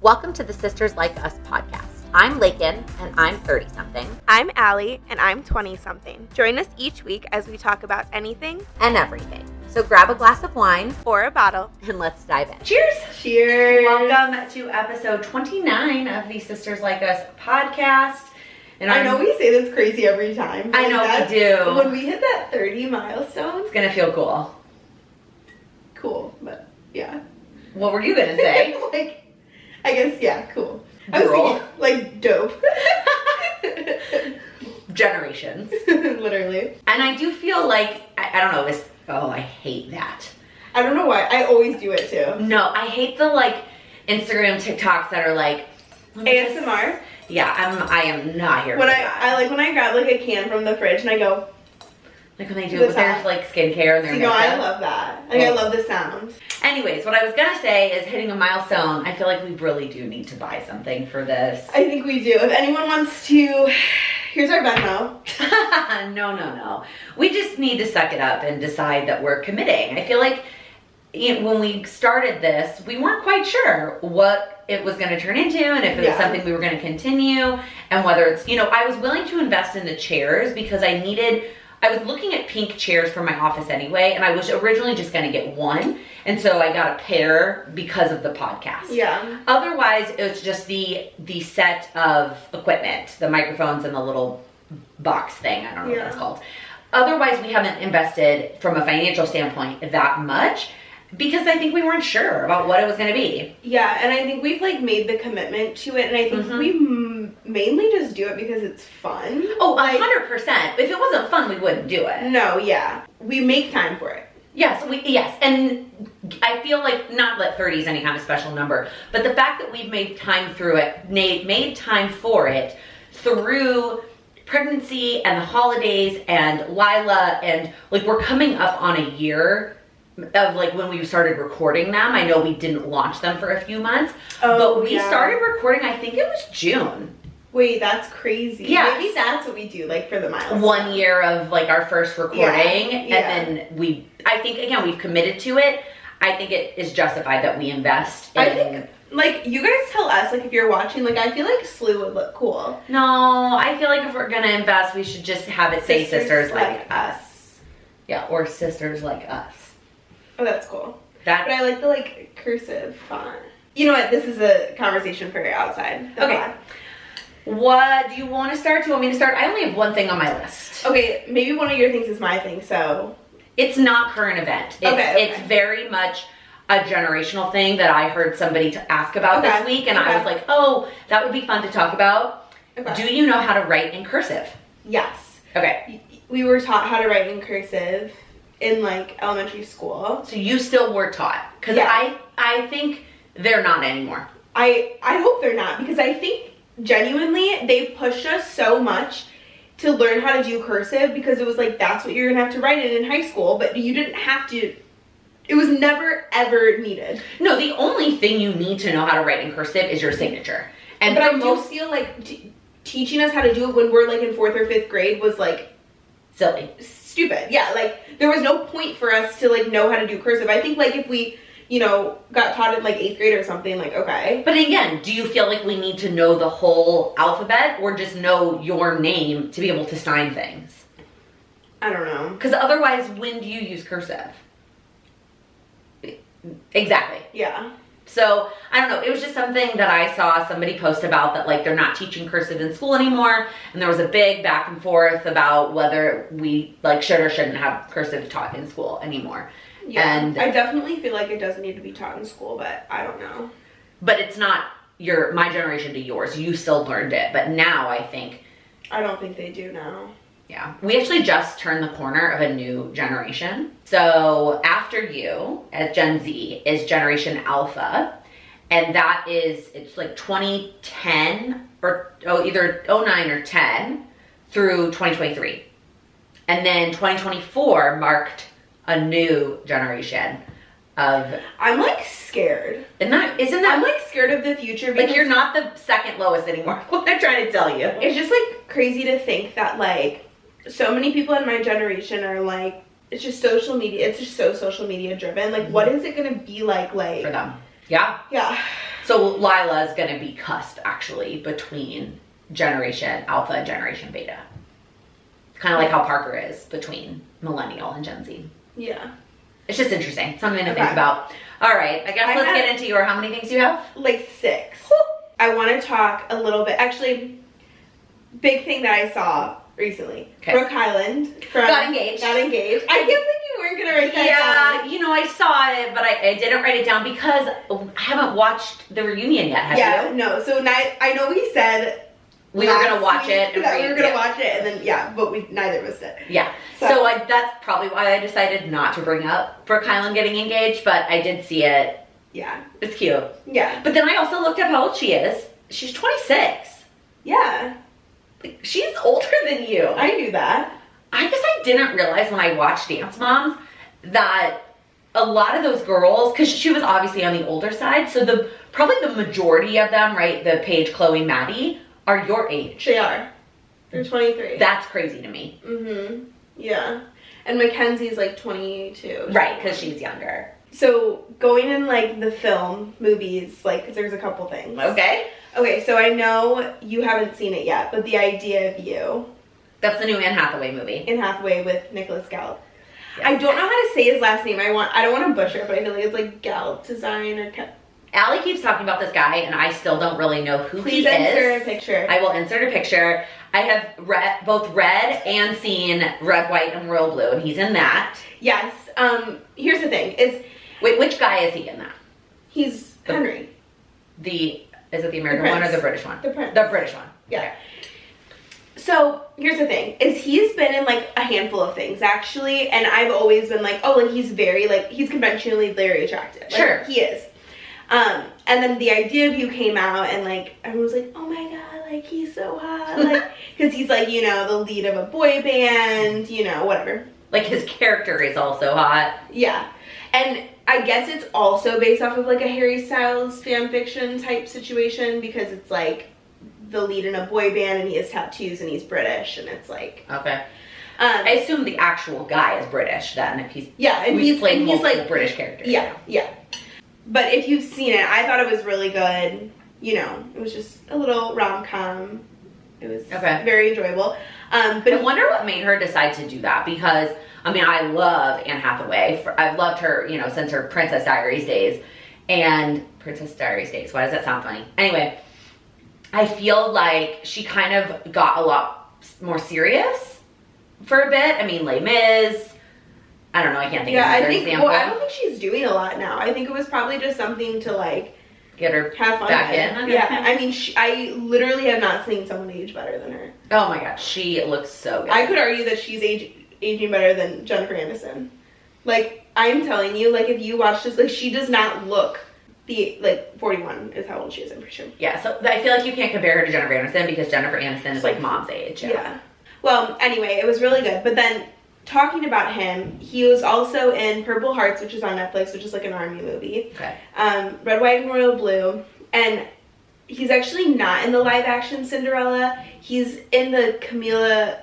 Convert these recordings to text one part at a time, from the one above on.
Welcome to the Sisters Like Us podcast. I'm Lakin, and I'm 30-something. I'm Allie, and I'm 20-something. Join us each week as we talk about anything and everything. So grab a glass of wine or a bottle, and let's dive in. Cheers! Cheers! Welcome to episode 29 of the Sisters Like Us podcast. And I know we say this crazy every time. I know we do. When we hit that 30 milestone, it's gonna feel cool. Cool, but yeah. What were you gonna say? I guess, yeah, cool. Girl. I was thinking, dope. Generations. Literally. And I do feel like, I don't know, I hate that. I don't know why. I always do it too. No, I hate the Instagram TikToks that are ASMR? Yeah, I am not here for that. When I grab a can from the fridge and I go, when they do it with their skincare and their makeup. I love that. I love the sound. Anyways, what I was gonna say is hitting a milestone. I feel like we really do need to buy something for this. I think we do. If anyone wants to, here's our Venmo. No. We just need to suck it up and decide that we're committing. I feel like when we started this, we weren't quite sure what it was going to turn into and if it was something we were going to continue, and whether it's, I was willing to invest in the chairs because I was looking at pink chairs for my office anyway, and I was originally just going to get one, and so I got a pair because of the podcast. Yeah. Otherwise, it's just the set of equipment, the microphones and the little box thing. I don't know what that's called. Otherwise, we haven't invested from a financial standpoint that much because I think we weren't sure about what it was going to be. Yeah, and I think we've made the commitment to it, and I think we mainly just do it because it's fun. Oh, 100%. If it wasn't fun, we wouldn't do it. No, yeah. We make time for it. Yes, and I feel like, not that 30 is any kind of special number, but the fact that we've made time for it through pregnancy and the holidays and Lila, and we're coming up on a year of when we started recording them. I know we didn't launch them for a few months, but we started recording, I think it was June. Wait, that's crazy. Yeah. Maybe that's what we do, for the milestone. 1 year of our first recording, and then I think, again, we've committed to it. I think it is justified that we invest in... I think, you guys tell us, if you're watching, I feel like SLU would look cool. No, I feel like if we're gonna invest, we should just have it say Sisters Like Us. Yeah, or Sisters Like Us. Oh, that's cool. But I like the, cursive font. You know what? This is a conversation for outside. Okay. What do you want to start? Do you want me to start? I only have one thing on my list. Okay, maybe one of your things is my thing, so... It's not current event. It's very much a generational thing that I heard somebody ask about this week, and I was like, oh, that would be fun to talk about. Okay. Do you know how to write in cursive? Yes. Okay. We were taught how to write in cursive in elementary school. So you still were taught? Because I think they're not anymore. I hope they're not, because I think genuinely they pushed us so much to learn how to do cursive, because it was that's what you're gonna have to write it in high school, but you didn't have to. It was never ever needed. No, the only thing you need to know how to write in cursive is your signature. But I do feel teaching us how to do it when we're in 4th or 5th grade was silly, stupid. Yeah, there was no point for us to know how to do cursive. I think if we got taught in 8th grade or something, okay. But again, do you feel like we need to know the whole alphabet, or just know your name to be able to sign things? I don't know. Because otherwise, when do you use cursive? Exactly. Yeah. So, I don't know, it was just something that I saw somebody post about, that they're not teaching cursive in school anymore, and there was a big back and forth about whether we should or shouldn't have cursive taught in school anymore. Yeah, and I definitely feel like it doesn't need to be taught in school, but I don't know. But it's not my generation to yours. You still learned it, but now I don't think they do now. Yeah, we actually just turned the corner of a new generation. So after you, as Gen Z, is Generation Alpha, and it's 2010 or either 09 or 10 through 2023, and then 2024 marked a new generation of... I'm scared. Isn't that... I'm scared of the future, because you're not the second lowest anymore. What I'm trying to tell you. It's just crazy to think that so many people in my generation are it's just social media. It's just so social media driven. What is it gonna be like for them? Yeah. Yeah. So Lila is going to be cusp actually between Generation Alpha and Generation Beta. Kind of like how Parker is between Millennial and Gen Z. Yeah. It's just interesting. Something to think about. All right. I guess let's get into your, how many things you have? Like 6. I want to talk a little bit. Actually, big thing that I saw recently. Okay. Brooke Hyland Got engaged. I can't believe you weren't going to write that down. You know, I saw it, but I didn't write it down because I haven't watched the reunion yet. Have you? No. So I know we said we were going to watch it. And we were going to watch it, and then, but neither of us did. Yeah. So that's probably why I decided not to bring up Brooke Hyland getting engaged, but I did see it. Yeah. It's cute. Yeah. But then I also looked up how old she is. She's 26. Yeah. Like, she's older than you. I knew that. I guess I didn't realize when I watched Dance Moms that a lot of those girls, because she was obviously on the older side, so probably the majority of them, right, the Paige, Chloe, Maddie, are your age. They are. They're 23. That's crazy to me. Mm-hmm. Yeah. And Mackenzie's like 22. Right, because she's younger. So going in like the film, movies, like, 'cause there's a couple things. Okay. Okay, so I know you haven't seen it yet, but The Idea of You. That's the new Anne Hathaway movie. Anne Hathaway with Nicholas Gala. Yes. I don't know how to say his last name. I don't want to butcher it, but I feel like it's like Galtazine or... Allie keeps talking about this guy, and I still don't really know who he is. Please insert a picture. I will insert a picture. I have both read and seen Red, White, and Royal Blue, and he's in that. Yes. Here's the thing. Wait, which guy is he in that? He's Henry. Is it the American one or the British one? The Prince. The British one. Yeah. Okay. So here's the thing, is he's been in like a handful of things actually, and I've always been like, oh, like he's conventionally very attractive. Like, sure. He is. And then The Idea of You came out, and like everyone was like, oh my god, like he's so hot, like, because he's like, you know, the lead of a boy band, you know, whatever. Like his character is also hot. Yeah. And I guess it's also based off of like a Harry Styles fan fiction type situation, because it's like the lead in a boy band and he has tattoos and he's British, and it's like, okay. I assume the actual guy is British then, if he's and he's played multiple like British characters. Yeah. But if you've seen it, I thought it was really good. You know, it was just a little rom-com. It was very enjoyable. But I wonder what made her decide to do that, because I mean, I love Anne Hathaway. I've loved her, you know, since her Princess Diaries days. And Princess Diaries days, why does that sound funny? Anyway, I feel like she kind of got a lot more serious for a bit. I mean, Les Mis. I don't know, I can't think of another example. Well, I don't think she's doing a lot now. I think it was probably just something to like get her have fun back with. in. Yeah, I mean, I literally have not seen someone age better than her. Oh my gosh, she looks so good. I could argue that she's aging better than Jennifer Aniston. Like, I'm telling you, like, if you watch this, like, she does not look 41 is how old she is, I'm pretty sure. Yeah, so I feel like you can't compare her to Jennifer Aniston, because Jennifer Aniston is like mom's age. Yeah. Well, anyway, it was really good. But then, talking about him, he was also in Purple Hearts, which is on Netflix, which is like an army movie. Okay. Red, White, and Royal Blue. And he's actually not in the live-action Cinderella. He's in the Camila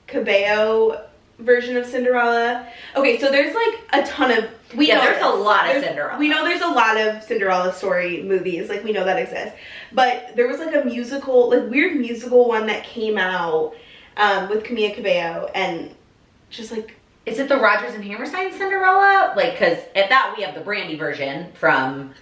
Cabello version of Cinderella. Okay, so there's like a ton of... there's a lot of Cinderella. We know there's a lot of Cinderella story movies. Like, we know that exists. But there was like a musical, like weird musical one that came out with Camila Cabello, and just like... Is it the Rodgers and Hammerstein Cinderella? Like, because at that we have the Brandy version from...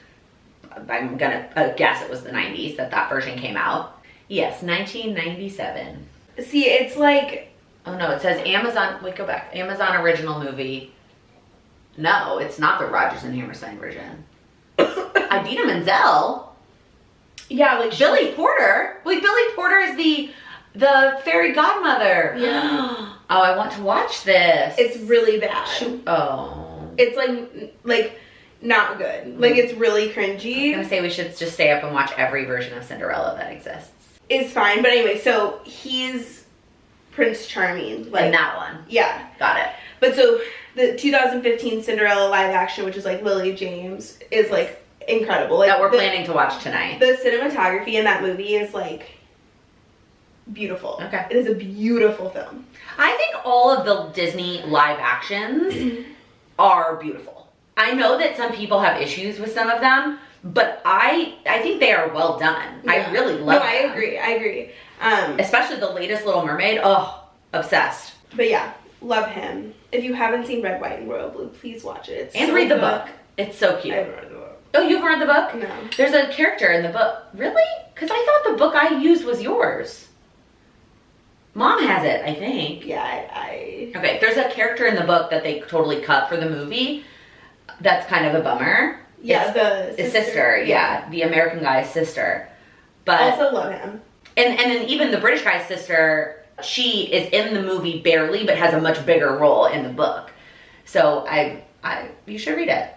I'm gonna guess it was the 90s that version came out. Yes, 1997. See, it's like... Oh no, it says Amazon, wait, go back. Amazon original movie. No, it's not the Rodgers and Hammerstein version. Idina Menzel. Yeah, like Billy Porter. Wait, Billy Porter is the fairy godmother. Yeah. Oh, I want to watch this. It's really bad. Oh. It's like not good. Like, it's really cringy. I was gonna say we should just stay up and watch every version of Cinderella that exists. It's fine, but anyway, so he's Prince Charming. Like, in that one. Yeah. Got it. But so the 2015 Cinderella live action, which is like Lily James, is like incredible. Like, that we're planning to watch tonight. The cinematography in that movie is like beautiful. Okay. It is a beautiful film. I think all of the Disney live actions are beautiful. I know that some people have issues with some of them, but I think they are well done. Yeah. I really love them. I agree. Especially the latest Little Mermaid. Oh, obsessed. But yeah, love him. If you haven't seen Red, White, and Royal Blue, please watch it. And read the book. It's so cute. I haven't read the book. Oh, you've read the book? No. There's a character in the book. Really? Because I thought the book I used was yours. Mom has it, I think. Yeah, Okay, there's a character in the book that they totally cut for the movie. That's kind of a bummer. Yeah, the sister. Yeah, the American guy's sister. But also love him. And then even the British guy's sister, she is in the movie barely, but has a much bigger role in the book. So you should read it.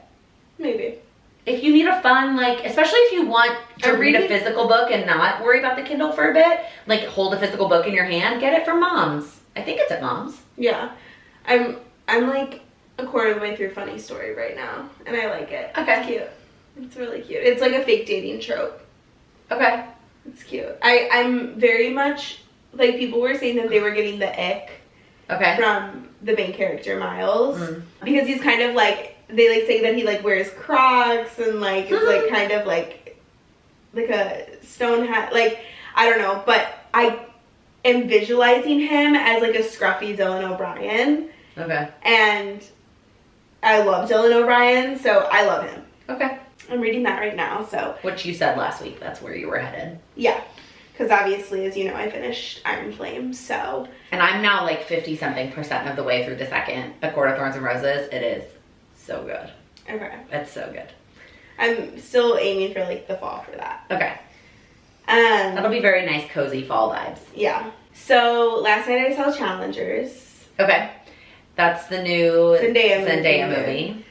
Maybe. If you need a fun, like, especially if you want to read a physical book and not worry about the Kindle for a bit, like hold a physical book in your hand, get it from Mom's. I think it's at Mom's. Yeah. I'm like a quarter of the way through Funny Story right now, and I like it. Okay. It's cute. It's really cute. It's like a fake dating trope. Okay. It's cute. I'm very much, like, people were saying that they were getting the ick from the main character, Miles. Because he's kind of like, they like say that he like wears Crocs and like is like kind of like a stone hat. Like, I don't know, but I am visualizing him as like a scruffy Dylan O'Brien. Okay. And I love Dylan O'Brien, so I love him. Okay. I'm reading that right now, so. Which you said last week, that's where you were headed. Yeah. Because obviously, as you know, I finished Iron Flame, so. And I'm now like 50-something% of the way through the second, A Court of Thorns and Roses. It is so good. Okay. It's so good. I'm still aiming for like the fall for that. Okay. That'll be very nice, cozy fall vibes. Yeah. So last night I saw Challengers. Okay. That's the new Zendaya movie.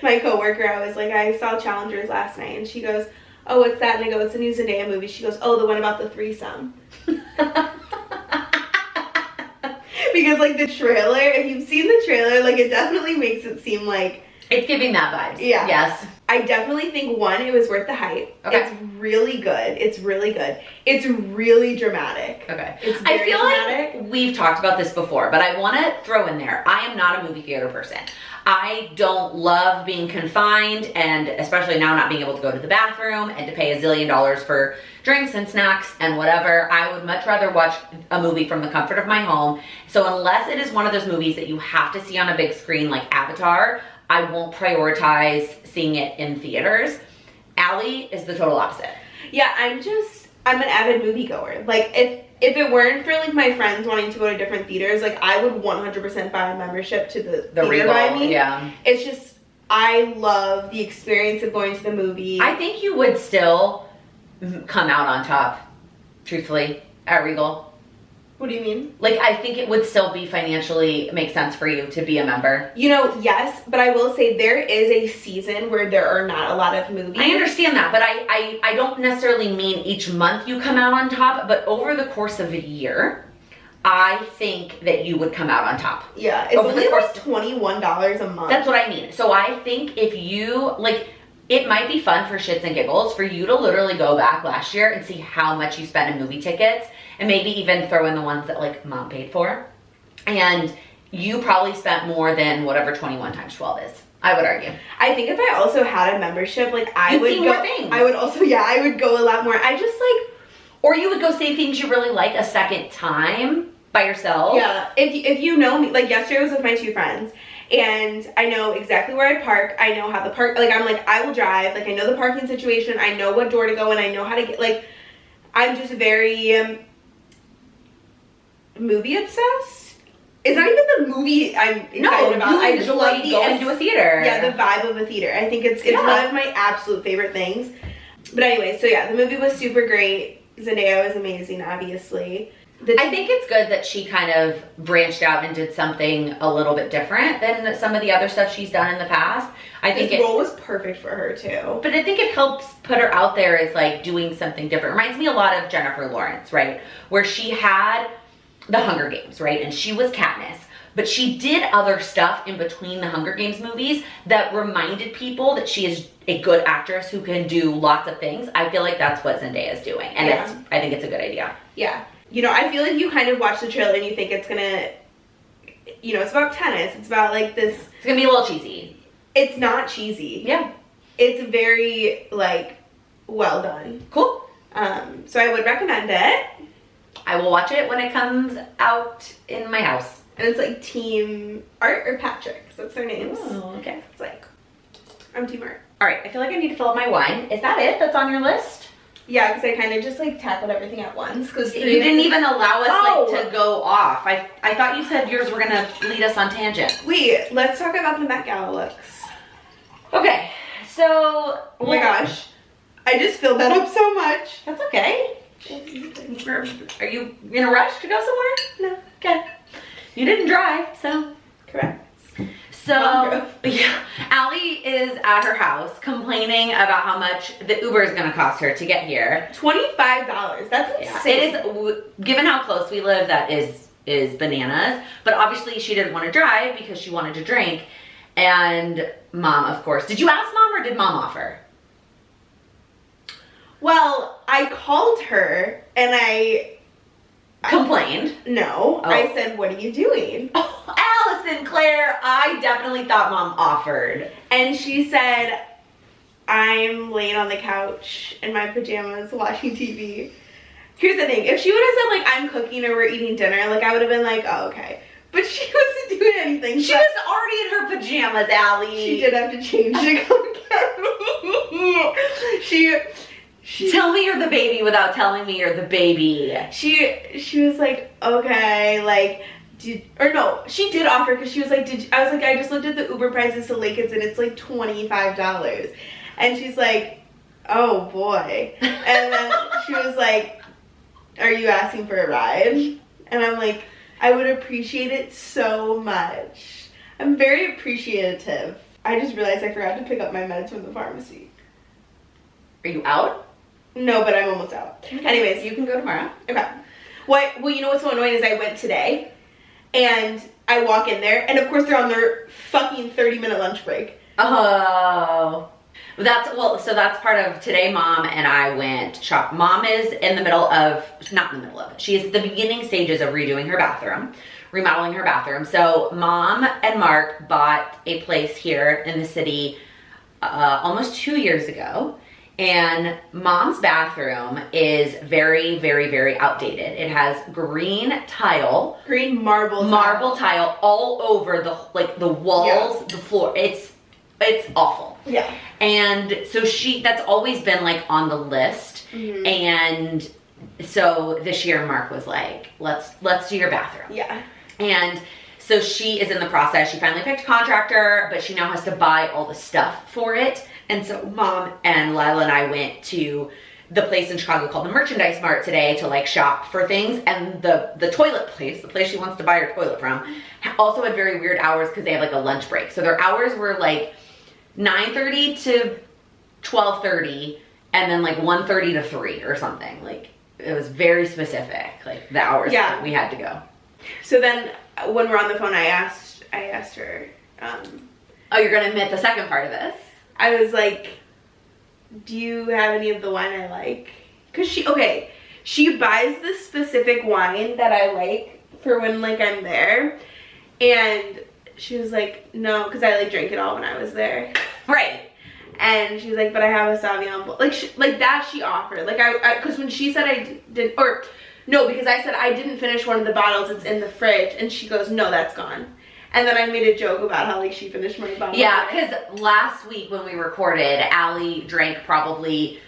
My coworker, I was like, I saw Challengers last night, and she goes, "Oh, what's that?" And I go, "It's a new Zendaya movie." She goes, "Oh, the one about the threesome." Because like the trailer, if you've seen the trailer, like it definitely makes it seem like it's giving that vibes. Yeah. Yes. I definitely think one, it was worth the hype. Okay. It's really good. It's really good. It's really dramatic. Okay. It's very I feel dramatic. like we've talked about this before, but I want to throw in there, I am not a movie theater person. I don't love being confined, and especially now not being able to go to the bathroom and to pay $1 zillion for drinks and snacks and whatever. I would much rather watch a movie from the comfort of my home. So unless it is one of those movies that you have to see on a big screen like Avatar, I won't prioritize seeing it in theaters. Allie is the total opposite. Yeah, I'm an avid moviegoer. Like, if it weren't for like my friends wanting to go to different theaters, like I would 100% buy a membership to the theater Regal, by me. yeah. It's just, I love the experience of going to the movie. I think you would still come out on top, truthfully, at Regal. What do you mean? Like, I think it would still be financially make sense for you to be a member. You know, yes, but I will say there is a season where there are not a lot of movies. I understand that, but I don't necessarily mean each month you come out on top, but over the course of a year, I think that you would come out on top. Yeah, it's only like $21 a month. That's what I mean. So I think if you, like, it might be fun for shits and giggles for you to literally go back last year and see how much you spent in movie tickets, and maybe even throw in the ones that like Mom paid for. And you probably spent more than whatever 21 times 12 is. I would argue. I think if I also had a membership, like I You'd would see go, more things. I would also, yeah, I would go a lot more. I just like, or you would go see things you really like a second time by yourself. yeah. If you know me, like yesterday I was with my two friends, and I know exactly where I park. I know how the park, like I'm like, I will drive. Like I know the parking situation. I know what door to go, and I know how to get, like, I'm just very movie obsessed. It's not even the movie I'm excited about. I just love the going to a theater. Yeah, the vibe of a theater. I think it's one of my absolute favorite things. But anyway, so yeah, the movie was super great. Zendaya was amazing, obviously. I think it's good that she kind of branched out and did something a little bit different than some of the other stuff she's done in the past. I think this role was perfect for her too. But I think it helps put her out there as like doing something different. Reminds me a lot of Jennifer Lawrence, right? Where she had the Hunger Games, right? And she was Katniss. But she did other stuff in between the Hunger Games movies that reminded people that she is a good actress who can do lots of things. I feel like that's what Zendaya is doing. And I think it's a good idea. Yeah. You know, I feel like you kind of watch the trailer and you think it's gonna, you know, it's about tennis. It's about like this. It's gonna be a little cheesy. It's not cheesy. Yeah. It's very, like, well done. Cool. So I would recommend it. I will watch it when it comes out in my house. And it's like Team Art or Patrick, because that's their names. Oh, okay. It's like, I'm Team Art. All right, I feel like I need to fill up my wine. Is that it that's on your list? Yeah, because I kind of just like tackled everything at once. Because You didn't even allow us like to go off. I thought you said yours were gonna lead us on tangent. Wait, let's talk about the Met Gala looks. Okay, so Oh my gosh, I just filled that up so much. that's okay. Are you in a rush to go somewhere? No. Okay. You didn't drive, so. Correct. So, yeah, Allie is at her house complaining about how much the Uber is going to cost her to get here. $25. That's insane. It is, given how close we live, that is bananas. But obviously she didn't want to drive because she wanted to drink. And Mom, of course. Did you ask Mom or did Mom offer? Well, I called her and I Complained. No, Oh. I said, what are you doing? Oh, Allison, Claire, I definitely thought Mom offered. And she said, I'm laying on the couch in my pajamas watching TV. Here's the thing, if she would have said like I'm cooking or we're eating dinner, like I would have been like, oh, okay. But she wasn't doing anything. She was already in her pajamas, Allie. She did have to change to come get me. She Tell me you're the baby without telling me you're the baby. she was like, okay, like, she did offer because she was like, I was like, I just looked at the Uber prices to Lakewood and it's like $25. And she's like, oh boy. And then she was like, are you asking for a ride? And I'm like, I would appreciate it so much. I'm very appreciative. I just realized I forgot to pick up my meds from the pharmacy. Are you out? No, but I'm almost out. Okay. Anyways, You can go tomorrow. okay. Well, you know what's so annoying is I went today, and I walk in there, and of course they're on their fucking 30-minute lunch break. Oh. So that's part of today. Mom and I went shop. Mom is in the middle of, not in the middle of it. She is at the beginning stages of redoing her bathroom, remodeling her bathroom. So Mom and Mark bought a place here in the city almost 2 years ago. And Mom's bathroom is very, very, very outdated. It has green marble tile all over the walls, the floor. It's awful. Yeah. And so that's always been like on the list. Mm-hmm. And so this year Mark was like, let's do your bathroom. Yeah. And so she is in the process. She finally picked a contractor, but she now has to buy all the stuff for it. And so Mom and Lila and I went to the place in Chicago called the Merchandise Mart today to like shop for things. And the toilet place, the place she wants to buy her toilet from, also had very weird hours because they have like a lunch break. So their hours were like 9:30 to 12:30 and then like 1:30 to 3 or something. Like it was very specific, like the hours that we had to go. So then when we're on the phone, I asked her, oh, you're gonna admit the second part of this. I was like, do you have any of the wine I like? Because she buys this specific wine that I like for when like I'm there. And she was like, no, because I like drank it all when I was there. Right. And she's like, but I have a Sauvignon Blanc. Like that she offered. Like because when she said I did, or no, because I said I didn't finish one of the bottles, it's in the fridge. And she goes, no, that's gone. And then I made a joke about how like she finished my bottle. Yeah, because last week when we recorded, Allie drank probably,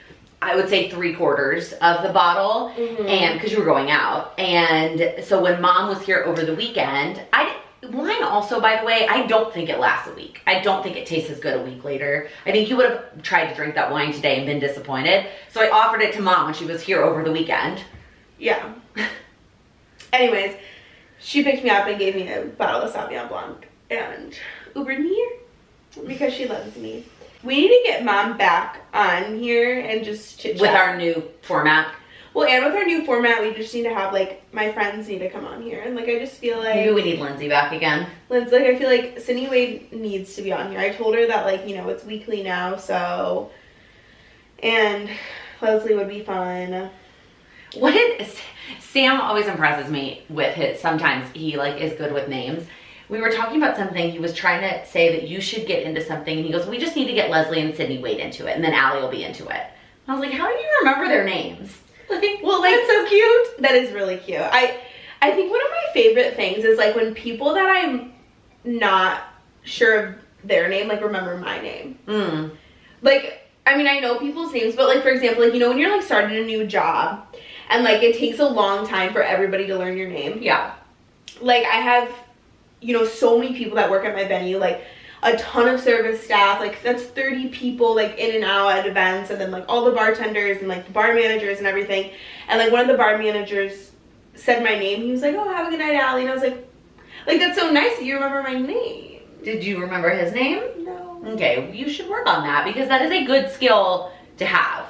I would say 3/4 of the bottle, and because you were going out. And so when Mom was here over the weekend, wine also, by the way, I don't think it lasts a week. I don't think it tastes as good a week later. I think you would have tried to drink that wine today and been disappointed. So I offered it to Mom when she was here over the weekend. Yeah. Anyways, she picked me up and gave me a bottle of Sauvignon Blanc and Ubered me here because she loves me. We need to get Mom back on here and just chit chat. With our new format. Well, and with our new format, we just need to have, like, my friends need to come on here. And, like, I just feel like... Maybe we need Lindsay back again. Lindsay, like, I feel like Sydney Wade needs to be on here. I told her that, like, you know, it's weekly now, so... And Leslie would be fun. Sam always impresses me with his, sometimes he like is good with names. we were talking about something. He was trying to say that you should get into something, and he goes, we just need to get Leslie and Sydney Wade into it, and then Allie will be into it. I was like, how do you remember their names? Like, well, like, that's so cute. That is really cute. I think one of my favorite things is like when people that I'm not sure of their name, like, remember my name. Like, I mean, I know people's names, but like, for example, like, you know, when you're like starting a new job and like it takes a long time for everybody to learn your name. Yeah. Like, I have, you know, so many people that work at my venue, like a ton of service staff, like that's 30 people like in and out at events, and then like all the bartenders and like the bar managers and everything. And like one of the bar managers said my name. He was like, oh, have a good night, Allie. And I was like, that's so nice that you remember my name. Did you remember his name? No. Okay, you should work on that, because that is a good skill to have.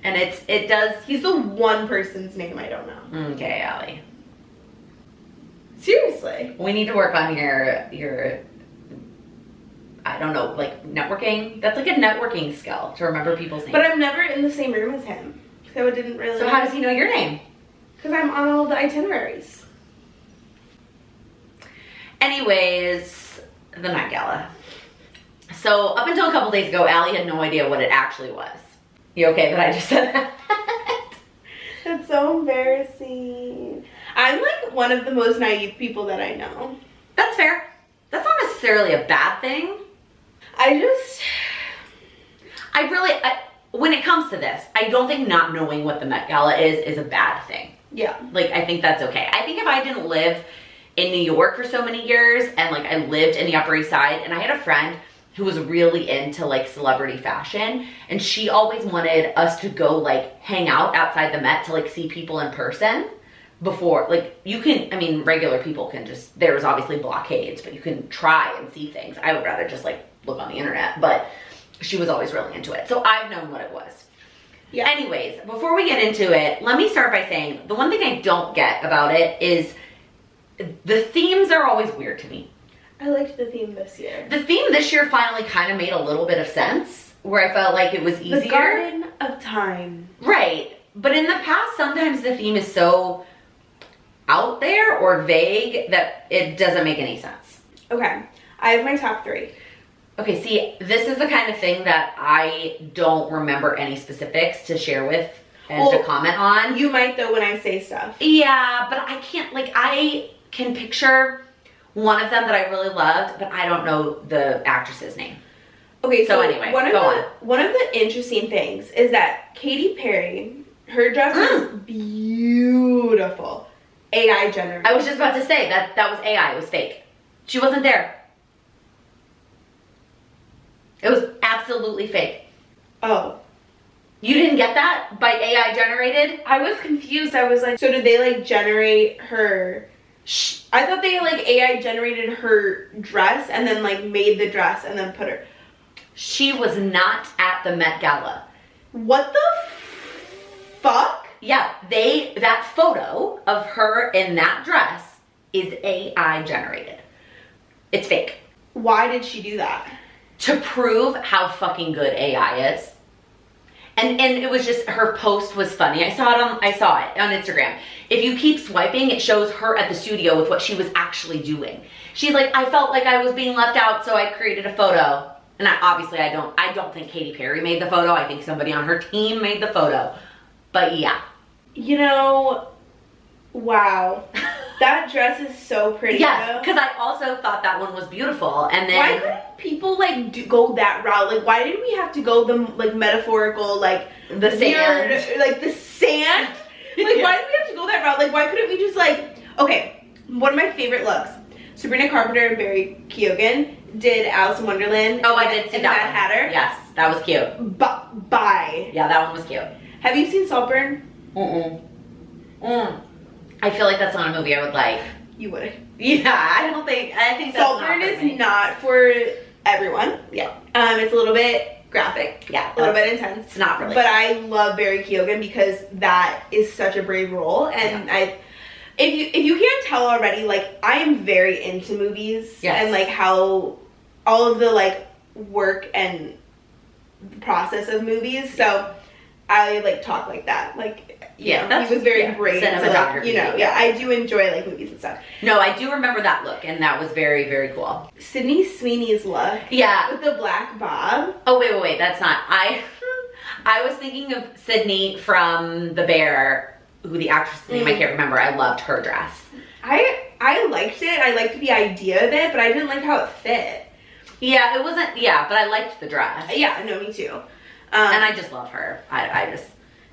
And it does. He's the one person's name I don't know. Okay, Allie. Seriously. We need to work on your I don't know, like networking. That's like a networking skill, to remember people's names. But I'm never in the same room as him, so it didn't really. So how does he know your name? Because I'm on all the itineraries. Anyways, the Met Gala. So up until a couple days ago, Allie had no idea what it actually was. You okay that I just said that? That's so embarrassing. I'm like one of the most naive people that I know. That's fair. That's not necessarily a bad thing. When it comes to this, I don't think not knowing what the Met Gala is a bad thing. Yeah. Like, I think that's okay. I think if I didn't live in New York for so many years, and like I lived in the Upper East Side, and I had a friend who was really into like celebrity fashion, and she always wanted us to go like hang out outside the Met to like see people in person before, like, you can, I mean, regular people can just, there's obviously blockades, but you can try and see things. I would rather just like look on the internet, but she was always really into it. So I've known what it was. Yeah. Anyways, before we get into it, let me start by saying the one thing I don't get about it is the themes are always weird to me. I liked the theme this year. The theme this year finally kind of made a little bit of sense, where I felt like it was easier. The Garden of Time. Right. But in the past, sometimes the theme is so out there or vague that it doesn't make any sense. Okay. I have my top 3. Okay, see, this is the kind of thing that I don't remember any specifics to share with and to comment on. You might, though, when I say stuff. Yeah, but I can't, like, I can picture one of them that I really loved, but I don't know the actress's name. Okay, so anyway, one of the interesting things is that Katy Perry, her dress is beautiful. AI generated. I was just about to say that was AI, it was fake. She wasn't there. It was absolutely fake. Oh. You didn't get that? By AI generated? I was confused. I was like, so did they like generate her? I thought they like AI generated her dress and then like made the dress and then put her. She was not at the Met Gala. What the fuck? Yeah, that photo of her in that dress is AI generated. It's fake. Why did she do that? To prove how fucking good AI is. And it was just, her post was funny. I saw it on Instagram. If you keep swiping, it shows her at the studio with what she was actually doing. She's like, I felt like I was being left out, so I created a photo. And I don't think Katy Perry made the photo. I think somebody on her team made the photo. But yeah. You know, wow. That dress is so pretty. Yes, because I also thought that one was beautiful. And then why couldn't people like go that route? Like, why did we have to go the like metaphorical, like the sand, weird, like the sand? Like, why did we have to go that route? Like, why couldn't we just like? Okay, one of my favorite looks. Sabrina Carpenter and Barry Keoghan did Alice in Wonderland. Oh, I did see that. Mad Hatter. Yes, that was cute. Bye. Yeah, that one was cute. Have you seen Saltburn? I feel like that's not a movie I would like. You would. Yeah, I think that's Saltburn is not for everyone. Yeah. It's a little bit graphic. Yeah. A little bit intense. It's not really. But I love Barry Keoghan because that is such a brave role, and yeah. If you can't tell already, like, I am very into movies. Yes. And like how all of the like work and the process of movies. So I like talk like that. Like, you know, he was very great. Cinematography. So, like, you know, yeah, I do enjoy like movies and stuff. No, I do remember that look, and that was very, very cool. Sydney Sweeney's look. Yeah. With the black bob. Oh, wait, that's not. I was thinking of Sydney from The Bear, who the actress name I can't remember. I loved her dress. I liked it. I liked the idea of it, but I didn't like how it fit. Yeah, it wasn't, yeah, but I liked the dress. Yeah, no, me too. And I just love her. I just.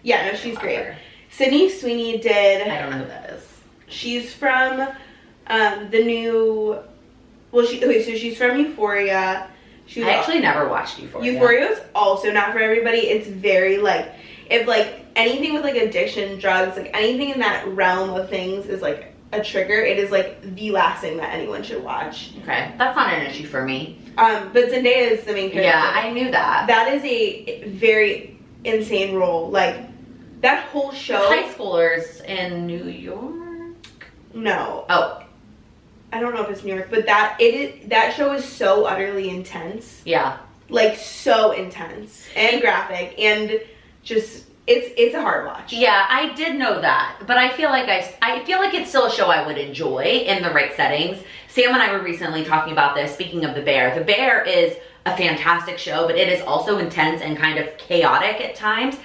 Yeah, no, she's great. Her. Sydney Sweeney did. I don't know who that is. She's from the new. Well, she's from Euphoria. I actually never watched Euphoria. Euphoria is also not for everybody. It's very like, if like anything with like addiction, drugs, like anything in that realm of things is like a trigger. It is like the last thing that anyone should watch. Okay, that's not an issue for me. But Zendaya is the main character. Yeah, I knew that. That is a very insane role. Like that whole show. High schoolers in New York. No. Oh. I don't know if it's New York, but that show is so utterly intense. Yeah. Like so intense and graphic and just it's a hard watch. Yeah, I did know that, but I feel like I feel like it's still a show I would enjoy in the right settings. Sam and I were recently talking about this. Speaking of The Bear, The Bear is a fantastic show, but it is also intense and kind of chaotic at times.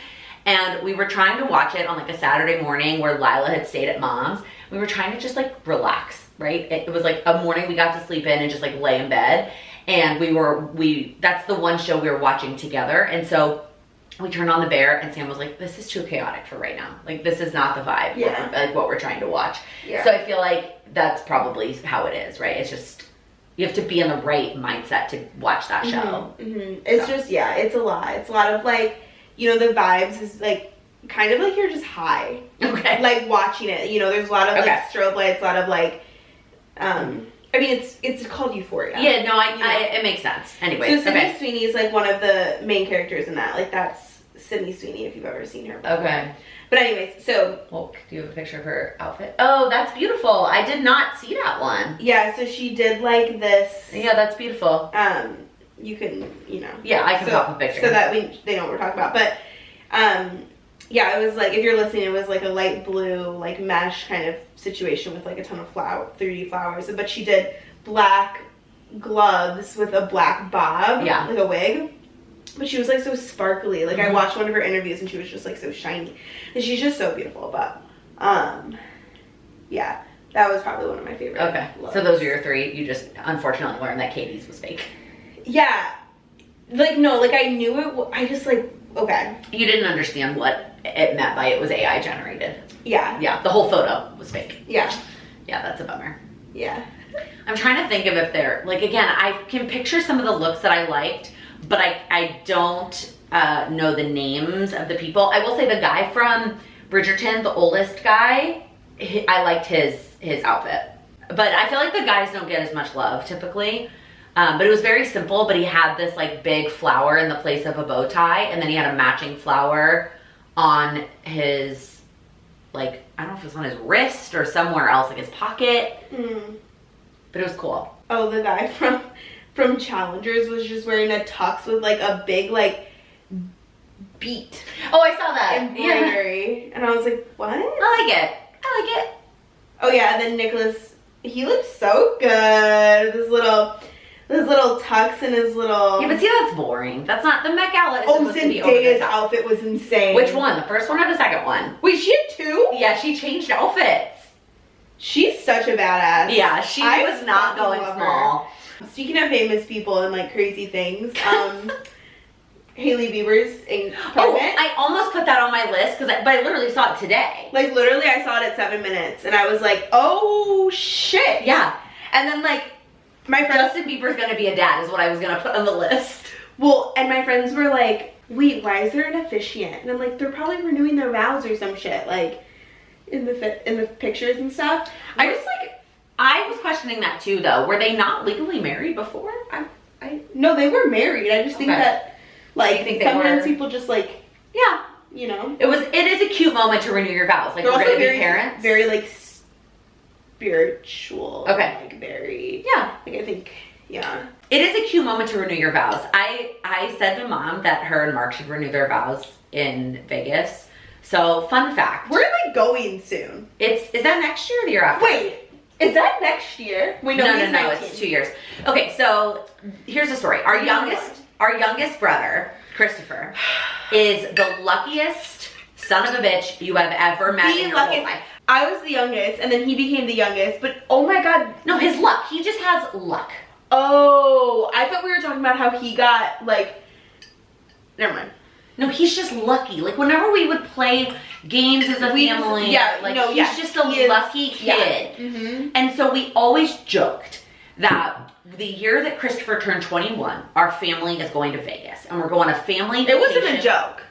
And we were trying to watch it on like a Saturday morning where Lila had stayed at mom's. We were trying to just like relax. Right? It was like a morning we got to sleep in and just like lay in bed. And that's the one show we were watching together. And so we turned on The Bear and Sam was like, this is too chaotic for right now. Like this is not the vibe. Yeah. Like what we're trying to watch. Yeah. So I feel like that's probably how it is, right? It's just, you have to be in the right mindset to watch that show. Mm-hmm. It's just, yeah, it's a lot. It's a lot of like, you know, the vibes is like, kind of like you're just high. Okay. Like watching it. You know, there's a lot of like strobe lights, a lot of like, I mean, it's called Euphoria. Yeah, no, it makes sense. Anyway, so Sydney Sweeney is like one of the main characters in that. Like that's Sydney Sweeney if you've ever seen her before. Okay. But anyways, so. Well, do you have a picture of her outfit? Oh, that's beautiful. I did not see that one. Yeah, so she did like this. Yeah, that's beautiful. You can, you know. Yeah, I can pop a picture. So that they know what we're talking about. But, yeah, it was like, if you're listening, it was like a light blue, like mesh kind of situation with like a ton of 3D flowers. But she did black gloves with a black bob, like a wig. But she was like so sparkly. Like I watched one of her interviews and she was just like so shiny. And she's just so beautiful. But, yeah, that was probably one of my favorite. Okay, looks. So those are your three. You just unfortunately learned that Katie's was fake. Yeah. Like, no, like I knew it. I just like, okay. You didn't understand what it meant by it was AI generated. Yeah. Yeah, the whole photo was fake. Yeah. Yeah, that's a bummer. Yeah. I'm trying to think of if they're, like, again, I can picture some of the looks that I liked, but I don't know the names of the people. I will say the guy from Bridgerton, the oldest guy, I liked his outfit. But I feel like the guys don't get as much love typically. But it was very simple, but he had this like big flower in the place of a bow tie, and then he had a matching flower on his, like, I don't know if it was on his wrist or somewhere else, like his pocket. But it was cool. Oh, the guy from Challengers was just wearing a tux with like a big like beat. Oh, I saw that. Embroidery. Yeah. And I was like, what? I like it. Oh yeah, and then Nicholas, he looked so good. His little tux and his little... Yeah, but see, that's boring. That's not... The Met Gala is supposed to be over Zendaya's outfit was insane. Which one? The first one or the second one? Wait, she had two? Yeah, she changed outfits. She's such a badass. Yeah, she was not going small. Speaking of famous people and like crazy things, Hailey Bieber's engagement. Oh, I almost put that on my list, but I literally saw it today. Like literally I saw it at 7 minutes and I was like, oh shit. Yeah. And then like, my friend Justin Bieber's gonna be a dad is what I was gonna put on the list. Well, and my friends were like, wait, why is there an officiant? And I'm like, they're probably renewing their vows or some shit, like in the pictures and stuff. I was questioning that too though. Were they not legally married before? No, they were married. I just think that like sometimes people just like, yeah, you know. It is a cute moment to renew your vows. Like, they're we're also gonna be parents. Very like spiritual. Okay. Like very, yeah. like I think, Yeah. It is a cute moment to renew your vows. I said to Mom that her and Mark should renew their vows in Vegas. So, fun fact. We're like going soon. Is that next year or the year after? Wait, is that next year? Wait, no, no, it's 2 years. Okay, so here's the story. Our youngest brother, Christopher, is the luckiest son of a bitch you have ever met in your whole life. I was the youngest, and then he became the youngest, but oh my god. No, his luck. He just has luck. Oh, I thought we were talking about how he got, like, never mind. No, he's just lucky. Like, whenever we would play games as a family, he's just a lucky kid. Yeah. Mm-hmm. And so we always joked that the year that Christopher turned 21, our family is going to Vegas. And we're going on a family vacation. It wasn't a joke.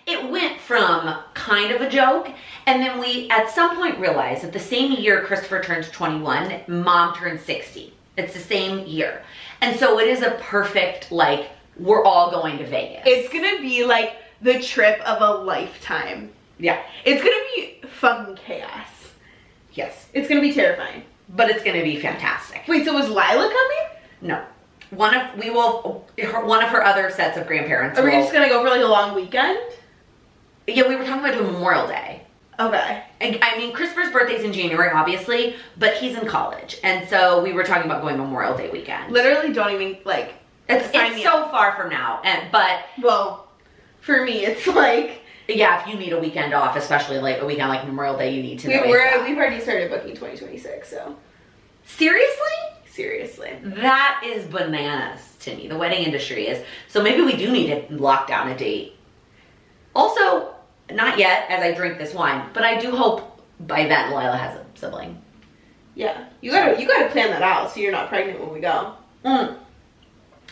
It went from kind of a joke, and then we at some point realized that the same year Christopher turns 21, Mom turned 60. It's the same year. And so it is a perfect, like, we're all going to Vegas. It's gonna be like the trip of a lifetime. Yeah. It's gonna be fucking chaos. Yes. It's gonna be terrifying. But it's gonna be fantastic. Wait, so was Lila coming? No. One of her other sets of grandparents. Are we just gonna go for like a long weekend? Yeah, we were talking about doing Memorial Day. Okay. I mean, Christopher's birthday's in January, obviously, but he's in college. And so we were talking about going Memorial Day weekend. Literally don't even, like, it's so far from now. But well, for me, it's like, yeah, if you need a weekend off, especially like a weekend like Memorial Day, you need to know. We've already started booking 2026, so. Seriously? That is bananas to me. The wedding industry is. So maybe we do need to lock down a date. Also, not yet as I drink this wine, but I do hope by then Lila has a sibling. Yeah. You gotta plan that out so you're not pregnant when we go. I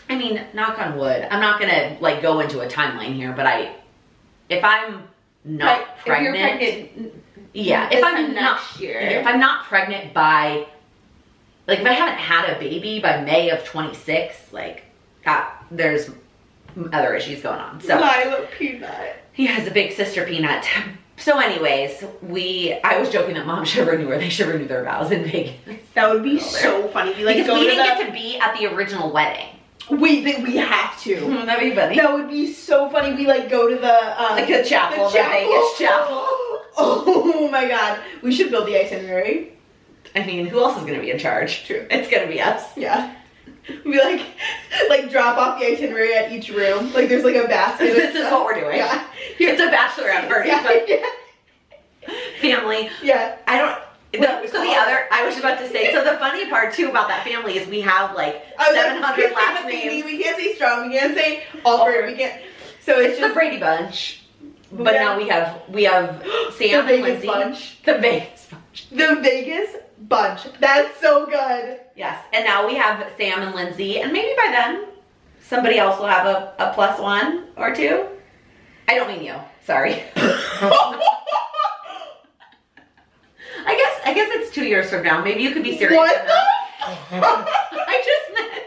mean, knock on wood. I'm not gonna like go into a timeline here, but if I'm not pregnant, if you're pregnant, yeah. If I'm not pregnant by, like, if I haven't had a baby by May of 26, like, there's other issues going on. So Lila Peanut. He has a big sister Peanut. So anyways, I was joking that Mom should renew, or they should renew their vows in Vegas. That would be so funny. Because we didn't get to be at the original wedding. We have to. That'd be funny. That would be so funny. We like go to the chapel, the Vegas chapel. Oh my god. We should build the itinerary. I mean, who else is gonna be in charge? True. It's gonna be us. Yeah. We like drop off the itinerary at each room. Like there's like a basket. This is what we're doing. Yeah. It's a bachelorette party. Yeah. Family. Yeah. I was about to say, so the funny part too about that family is we have like 700 last names. We can't say Strong, we can't say Alford, we can't. So it's just the Brady Bunch. But now we have Sam the and Vegas Lindsay. Bunch. The Vegas Bunch. The Vegas Bunch. That's so good. Yes. And now we have Sam and Lindsay, and maybe by then somebody else will have a plus one or two. I don't mean you. Sorry. I guess it's 2 years from now. Maybe you could be serious. What enough. I just meant.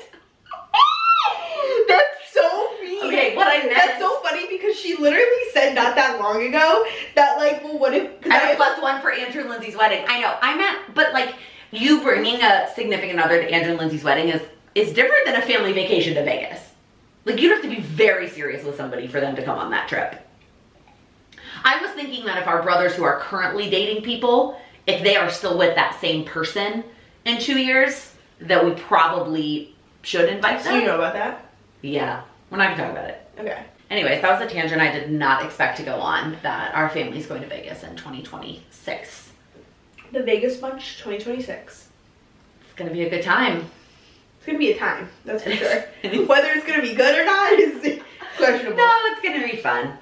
That's so mean. Okay, what I meant. That's so funny because she literally said not that long ago that like, well, what if I have a plus one for Andrew and Lindsay's wedding. I know. I meant, but like you bringing a significant other to Andrew and Lindsay's wedding is different than a family vacation to Vegas. Like you'd have to be very serious with somebody for them to come on that trip. I was thinking that if our brothers who are currently dating people, if they are still with that same person in 2 years, that we probably should invite them. So you know about that? Yeah. We're not gonna talk about it. Okay. Anyways, that was a tangent I did not expect to go on, that our family's going to Vegas in 2026. The Vegas Bunch 2026. It's gonna be a good time. It's gonna be a time, that's for sure. Whether it's gonna be good or not is questionable. No, it's gonna be fun.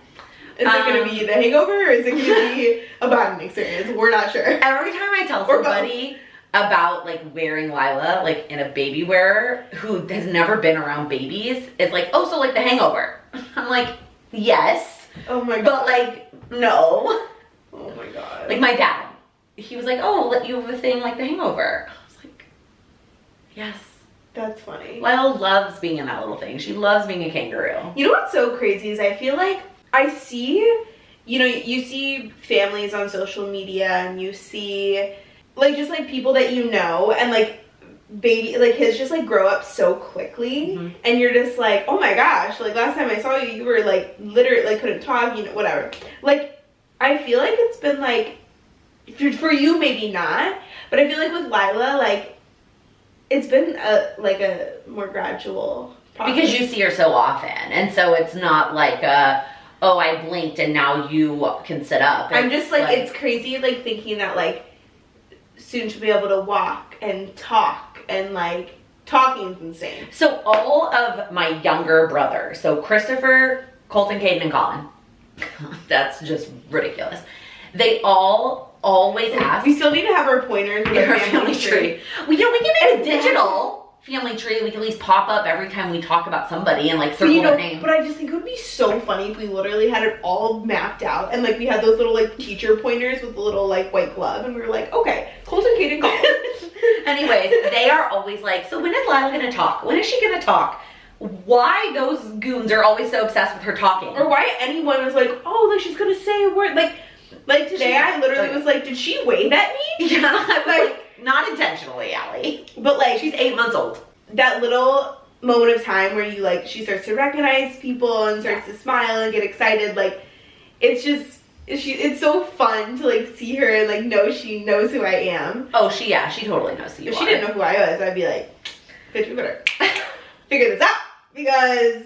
Is it gonna be The Hangover or is it gonna be a bonding experience? We're not sure. Every time I tell somebody about like wearing Lila like in a baby wearer who has never been around babies, it's like, oh, so like The Hangover. I'm like, yes. Oh my god. But like, no. Oh my god. Like my dad, he was like, oh, you have a thing like The Hangover. I was like, yes. That's funny. Lila loves being in that little thing. She loves being a kangaroo. You know what's so crazy is I feel like I see, you see families on social media and you see like just like people that you know and like baby, like his just like grow up so quickly, and you're just like, oh my gosh, like last time I saw you, you were like literally like couldn't talk, you know, whatever. Like I feel like it's been like, for you maybe not, but I feel like with Lila, like it's been a more gradual process. Because you see her so often, and so it's not like oh, I blinked and now you can sit up. I'm just like, it's crazy like thinking that like soon she'll be able to walk and talk, and like talking's insane. So all of my younger brothers, so Christopher, Colton, Caden, and Colin, that's just ridiculous. They all always ask. We still need to have our pointers with our family tree. We can make a digital family tree. We can at least pop up every time we talk about somebody and like circle their name. But I just think it would be so funny if we literally had it all mapped out, and like we had those little like teacher pointers with the little like white glove, and we were like, okay, Colton, Kate, and Colin. Anyways, they are always like, so when is Lila gonna talk? When is she gonna talk? Why those goons are always so obsessed with her talking? Or why anyone is like, oh, like she's gonna say a word. Like today I literally was like, did she wave at me? Yeah, I was like, not intentionally, Allie. But like, she's 8 months old. That little moment of time where you like, she starts to recognize people and starts to smile and get excited. Like, it's just, it's so fun to like see her and like know she knows who I am. Oh, she totally knows who you are. If she didn't know who I was, I'd be like, bitch, we better figure this out, because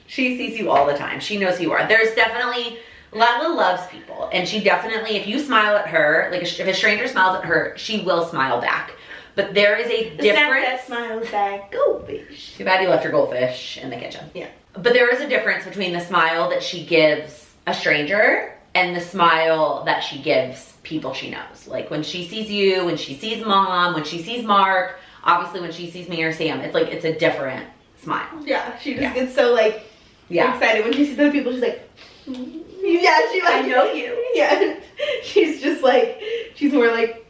she sees you all the time. She knows who you are. There's definitely, Lila loves people, and she definitely, if you smile at her, like if a stranger smiles at her, she will smile back. But there is a difference. That smiles back, goldfish. Too bad you left your goldfish in the kitchen. Yeah. But there is a difference between the smile that she gives a stranger and the smile that she gives people she knows. Like when she sees you, when she sees Mom, when she sees Mark, obviously when she sees me or Sam, it's like, it's a different smile. Yeah, she just gets so like excited when she sees other people. She's like, yeah, she like, I know you. Yeah, she's just like, she's more like,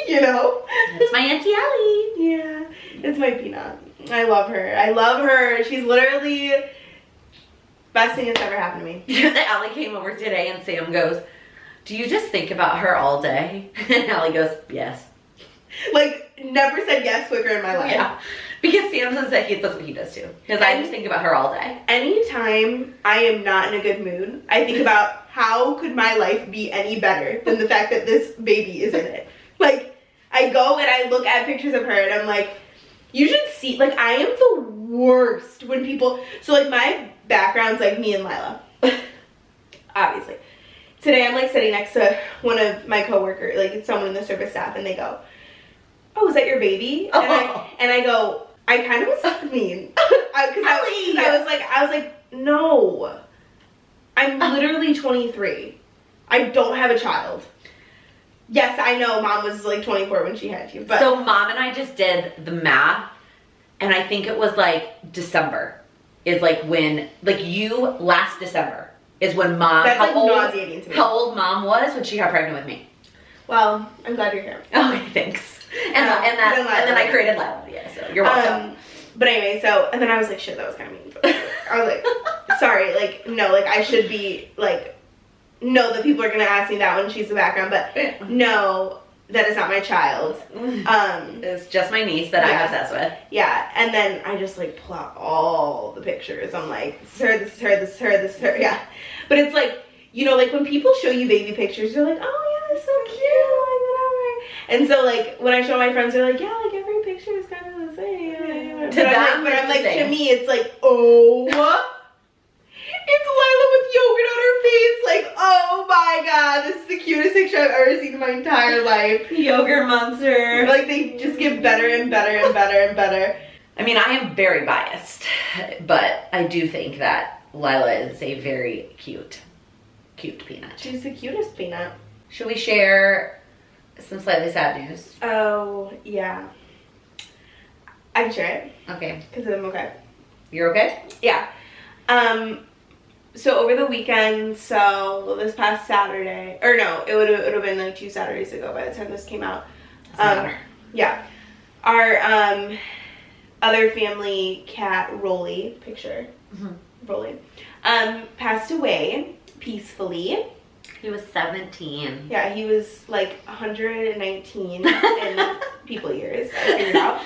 you know. It's my Auntie Allie. Yeah, it's my Peanut. I love her. I love her. She's literally best thing that's ever happened to me. Allie came over today and Sam goes, do you just think about her all day? And Allie goes, yes. Like, never said yes quicker in my life. Yeah. Because Sam says that that's what he does too. Because I just think about her all day. Anytime I am not in a good mood, I think about how could my life be any better than the fact that this baby is in it. Like, I go and I look at pictures of her and I'm like, you should see, like, I am the worst when people, so like my background's like me and Lila. Obviously. Today I'm like sitting next to one of my coworkers, like it's someone in the service staff, and they go, oh, is that your baby? And I go, I kind of was mean. Because I was like, no. I'm literally 23. I don't have a child. Yes, I know Mom was like 24 when she had you. But so Mom and I just did the math, and I think it was like December is like when, like you last December is when Mom, that's like nauseating to me. How old Mom was when she got pregnant with me. Well, I'm glad you're here. Okay, thanks. And then I created Lila. Yeah, so you're welcome. But anyway, so, and then I was like, shit, that was kind of mean. I was like, sorry, like, no, like, I should be, like, no, that people are going to ask me that when she's the background, but no, that is not my child. It's just my niece that I'm obsessed with. Yeah, and then I just, like, pull out all the pictures. I'm like, this is her, this is her, this is her, this is her, yeah. But it's like, you know, like, when people show you baby pictures, you're like, oh, yeah, that's so cute, like, whatever. And so, like, when I show my friends, they're like, yeah, like, every picture is kind of the same. But I'm like, to me, it's like, oh, it's Lila with yogurt on her face. Like, oh my god, this is the cutest picture I've ever seen in my entire life. Yogurt monster. Like, they just get better and better and better and better. I mean, I am very biased, but I do think that Lila is a very cute peanut. She's the cutest peanut. Should we share some slightly sad news? Oh, yeah. I can share it. Okay. Because I'm okay. You're okay? Yeah. So over the weekend, so this past Saturday, or no, it would have been like 2 Saturdays ago by the time this came out. Yeah. Our other family cat, Rolly, picture, Rolly, passed away peacefully. He was 17. Yeah, he was like 119 in people years. I figured out.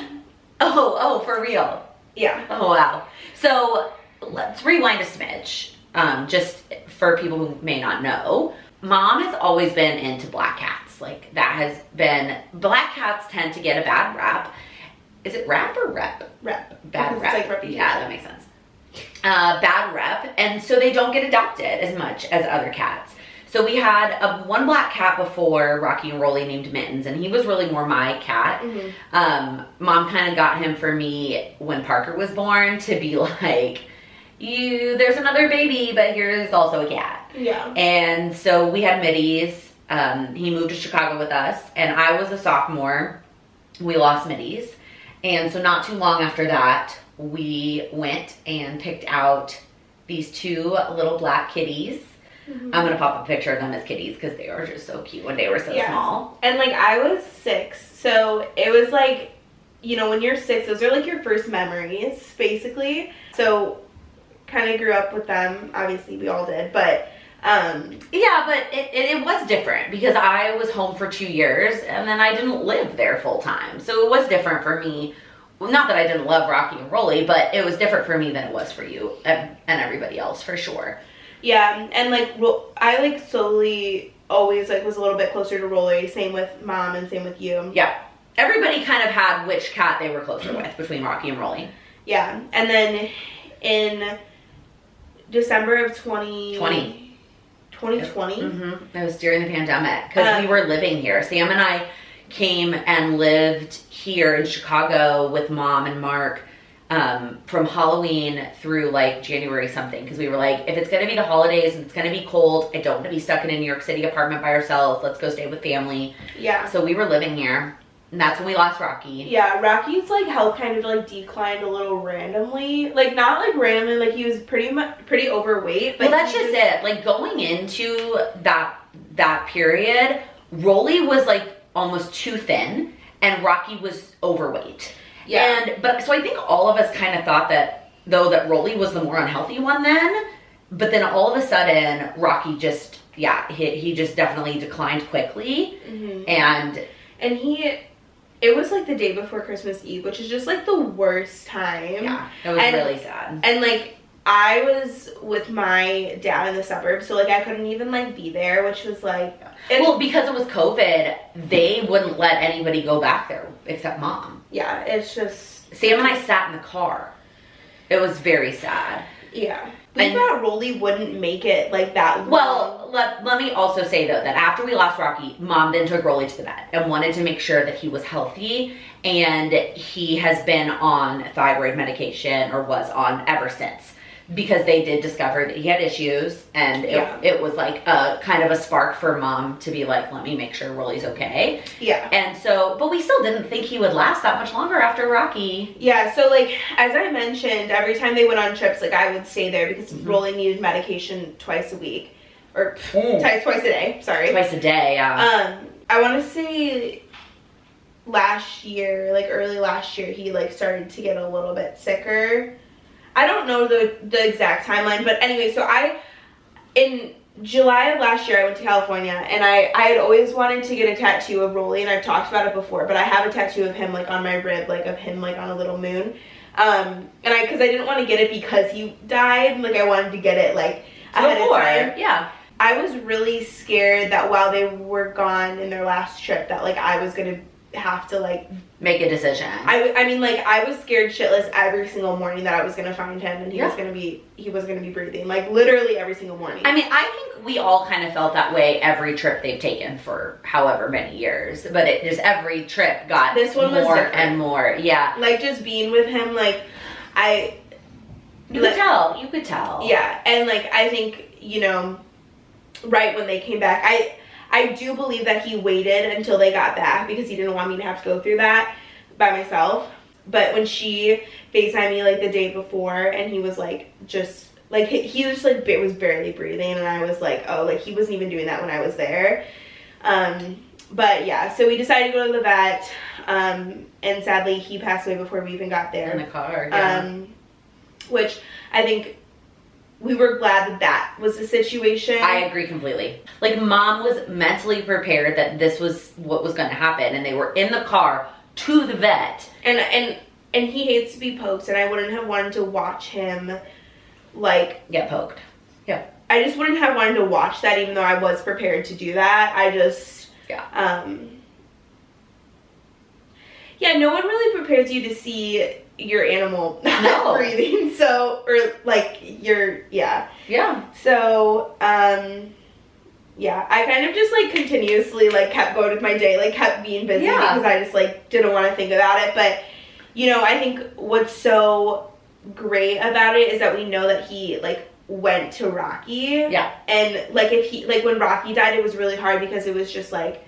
Oh, for real? Yeah. Oh, wow. So let's rewind a smidge, just for people who may not know. Mom has always been into black cats. Like, that has been, black cats tend to get a bad rap. Is it rap or rep? Rep. Bad Because rep. it's like reputation. Yeah, that makes sense. Bad rep, and so they don't get adopted as much as other cats. So we had one black cat before Rocky and Rolly named Mittens, and he was really more my cat. Mom kind of got him for me when Parker was born to be like, there's another baby, but here's also a cat. Yeah. And so we had Middies. He moved to Chicago with us, and I was a sophomore. We lost Middies. And so not too long after that, we went and picked out these two little black kitties. I'm gonna pop a picture of them as kitties because they are just so cute when they were so small. And like, I was 6, so it was like, you know, when you're 6, those are like your first memories, basically. So kind of grew up with them. Obviously, we all did, but yeah, but it was different because I was home for 2 years and then I didn't live there full time. So it was different for me. Well, not that I didn't love Rocky and Rolly, but it was different for me than it was for you and everybody else, for sure. Yeah, and like, I like slowly always like was a little bit closer to Rolly. Same with Mom and same with you. Yeah. Everybody kind of had which cat they were closer with between Rocky and Rolly. Yeah, and then in December of 2020. It was during the pandemic because we were living here. Sam and I came and lived here in Chicago with Mom and Mark from Halloween through like January something, because we were like, if it's gonna be the holidays and it's gonna be cold, I don't want to be stuck in a New York City apartment by ourselves. Let's go stay with family. Yeah. So we were living here, and that's when we lost Rocky. Yeah, Rocky's like health kind of like declined a little randomly. Like, not like randomly, like he was pretty overweight. But well, that's just it. Like, going into that period, Rolly was like almost too thin, and Rocky was overweight. Yeah. But so I think all of us kind of thought that, though, that Rolly was the more unhealthy one then, but then all of a sudden Rocky just, he just definitely declined quickly. And it was like the day before Christmas Eve, which is just like the worst time. Yeah, it was really sad. And like, I was with my dad in the suburbs, so like I couldn't even like be there, which was like, well, because it was COVID, they wouldn't let anybody go back there except Mom. Yeah, it's just, Sam and I sat in the car. It was very sad. Yeah. We thought Rolly wouldn't make it like that long. Well, let me also say though that after we lost Rocky, Mom then took Rolly to the vet and wanted to make sure that he was healthy, and he has been on thyroid medication, or was on, ever since, because they did discover that he had issues, and it was like a kind of a spark for Mom to be like, let me make sure Rolly's okay. Yeah. And so, but we still didn't think he would last that much longer after Rocky. Yeah, so like, as I mentioned, every time they went on trips, like I would stay there because Rolly needed medication twice a week, or twice a day, sorry. Twice a day, yeah. I want to say last year, like early last year, he like started to get a little bit sicker. I don't know the exact timeline, but anyway, so in July of last year, I went to California, and I had always wanted to get a tattoo of Rolly, and I've talked about it before, but I have a tattoo of him, like, on my rib, like, of him, like, on a little moon, and because I didn't want to get it because he died, like, I wanted to get it, like, ahead of time. Yeah. I was really scared that while they were gone in their last trip, that, like, I was gonna have to, like, make a decision. I mean, like, I was scared shitless every single morning that I was gonna find him, and he was gonna be breathing, like, literally every single morning. I mean, I think we all kind of felt that way every trip they've taken for however many years, but just every trip got this one was more different. and more. Yeah, like, just being with him, like, you could tell. Yeah, and like, I think, you know, right when they came back, I do believe that he waited until they got back because he didn't want me to have to go through that by myself. But when she FaceTimed me, like, the day before, and he was, like, just, like, he was, like, was barely breathing, and I was like, oh, like, he wasn't even doing that when I was there. But, yeah, so we decided to go to the vet, and sadly, he passed away before we even got there. In the car, yeah. Which I think we were glad that that was the situation. I agree completely. Like, mom was mentally prepared that this was what was going to happen, and they were in the car to the vet. And he hates to be poked, and I wouldn't have wanted to watch him, like... Get poked. Yeah. I just wouldn't have wanted to watch that, even though I was prepared to do that. I just... Yeah. Yeah, no one really prepares you to see your animal No. breathing, so... Or, like, yeah. Yeah. So, yeah, I kind of just, like, continuously, like, kept going with my day, like, kept being busy because I just, like, didn't want to think about it. But, you know, I think what's so great about it is that we know that he, like, went to Rocky. Yeah. And, like, if he, like, when Rocky died, it was really hard because it was just, like,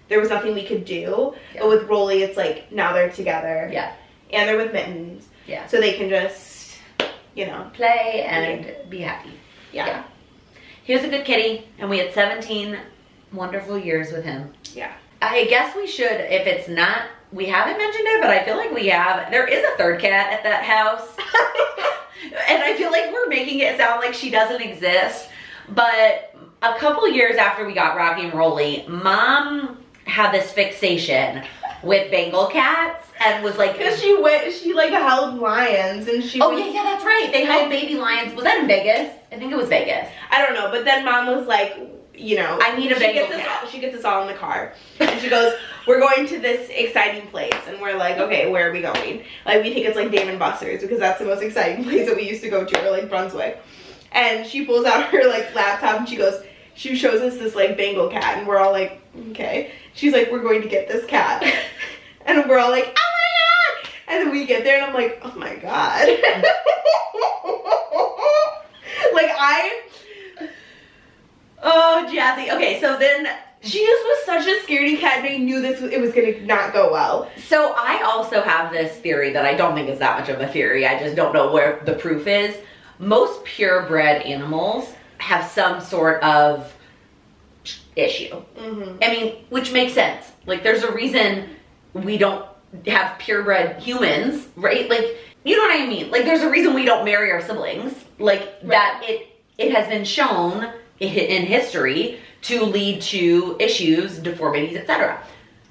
there was nothing we could do. Yeah. But with Rolly, it's, like, now they're together. Yeah. And they're with Mittens. Yeah. So they can just, you know. Play and be happy. Yeah. He was a good kitty, and we had 17 wonderful years with him. Yeah. I guess we should, if it's not, we haven't mentioned it, but I feel like we have. There is a third cat at that house. And I feel like we're making it sound like she doesn't exist. But a couple years after we got Rocky and Rolly, Mom had this fixation with Bengal cats and was like... Because she like held lions and she... Oh, yeah, that's right. They held baby lions. Was that in Vegas? I think it was Vegas. I don't know, but then Mom was like, you know... I need a Bengal cat. She gets us all in the car. And she goes, we're going to this exciting place. And we're like, okay, where are we going? Like, we think it's like Dave and Buster's because that's the most exciting place that we used to go to, or like Brunswick. And she pulls out her like laptop and she goes... She shows us this like Bengal cat and we're all like, okay. She's like, we're going to get this cat. And we're all like, oh my god! And then we get there and I'm like, oh my god. Oh, Jazzy. Okay, so then she just was such a scaredy cat and I knew it was gonna not go well. So I also have this theory that I don't think is that much of a theory. I just don't know where the proof is. Most purebred animals have some sort of issue. Mm-hmm. I mean, which makes sense. Like, there's a reason we don't have purebred humans, right? Like, you know what I mean? Like, there's a reason we don't marry our siblings. Like, right. That it has been shown in history to lead to issues, deformities, etc.